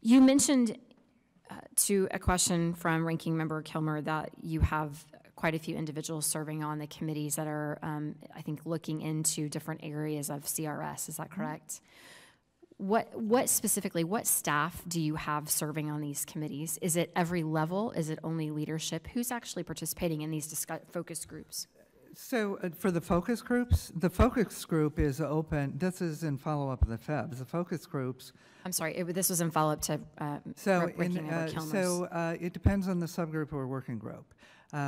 You mentioned to a question from Ranking Member Kilmer that you have quite a few individuals serving on the committees that are, I think, looking into different areas of CRS. Is that correct? What specifically, what staff do you have serving on these committees? Is it every level? Is it only leadership? Who's actually participating in these focus groups? So for the focus groups, the focus group is open. This is in follow-up of the FEBs. The focus groups. I'm sorry, this was in follow-up to Ranking Member Kilmer's. So it depends on the subgroup or working group.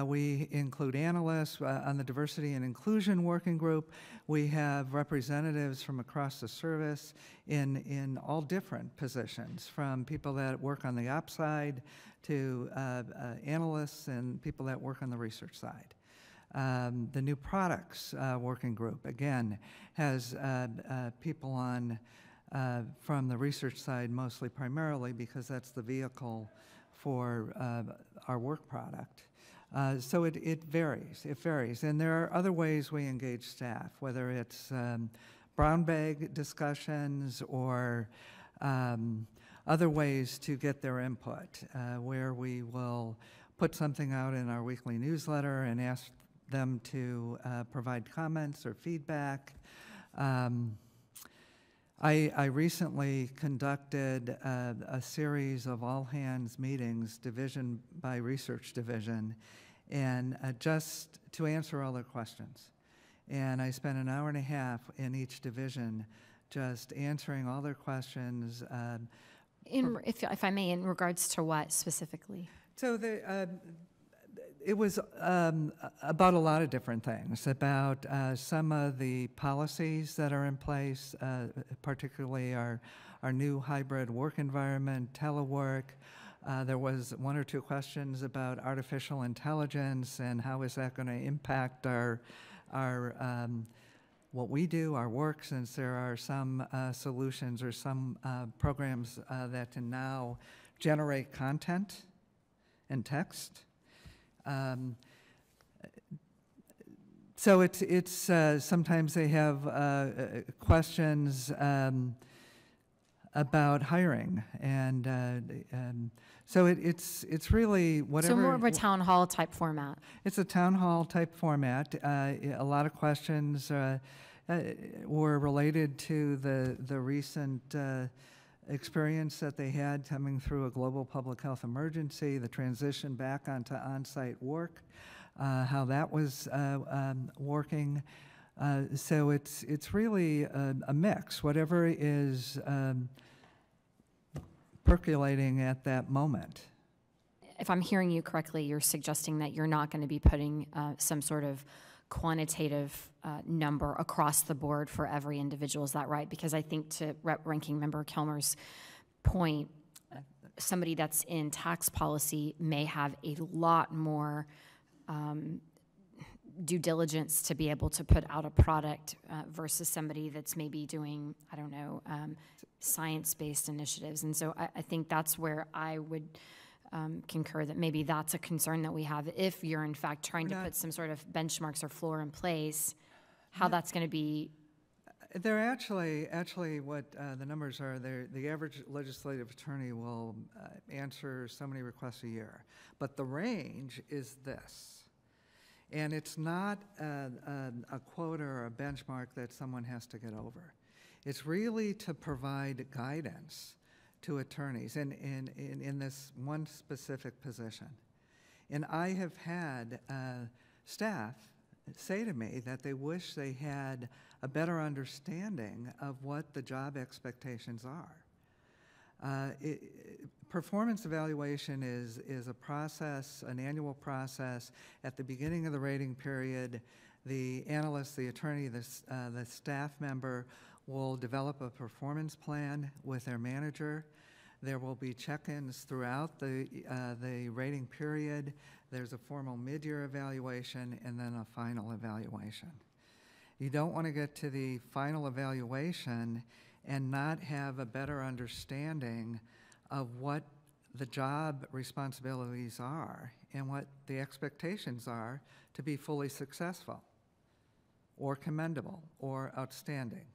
We include analysts on the diversity and inclusion working group. We have representatives from across the service in all different positions, from people that work on the ops side to analysts and people that work on the research side. The new products working group, again, has people on from the research side mostly primarily because that's the vehicle for our work product. So it varies, and there are other ways we engage staff, whether it's brown bag discussions or other ways to get their input, where we will put something out in our weekly newsletter and ask them to provide comments or feedback. I recently conducted a series of all-hands meetings, division by research division, and just to answer all their questions. And I spent an hour and a half in each division just answering all their questions. If I may, in regards to what specifically? So it was about a lot of different things, about some of the policies that are in place, particularly our new hybrid work environment, telework. There was one or two questions about artificial intelligence and how is that going to impact our what we do, our work, since there are some solutions or some programs that can now generate content and text. So it's sometimes they have questions about hiring, and so it's really whatever. So more of a town hall type format. It's a town hall type format. A lot of questions were related to the recent experience that they had coming through a global public health emergency, the transition back onto on-site work, how that was working. So it's really a mix, whatever is percolating at that moment. If I'm hearing you correctly, you're suggesting that you're not going to be putting some sort of quantitative number across the board for every individual. Is that right? Because I think to Ranking Member Kilmer's point, somebody that's in tax policy may have a lot more due diligence to be able to put out a product versus somebody that's maybe doing, I don't know, science-based initiatives. And so I think that's where I would concur that maybe that's a concern that we have if you're in fact trying to put some sort of benchmarks or floor in place, how that's going to be. They're actually what the numbers are. The average legislative attorney will answer so many requests a year, but the range is this. And it's not a quota or a benchmark that someone has to get over. It's really to provide guidance to attorneys in this one specific position. And I have had staff say to me that they wish they had a better understanding of what the job expectations are. Performance evaluation is a process, an annual process. At the beginning of the rating period, the analyst, the attorney, the staff member will develop a performance plan with their manager. There will be check-ins throughout the rating period. There's a formal mid-year evaluation and then a final evaluation. You don't want to get to the final evaluation and not have a better understanding of what the job responsibilities are and what the expectations are to be fully successful or commendable or outstanding.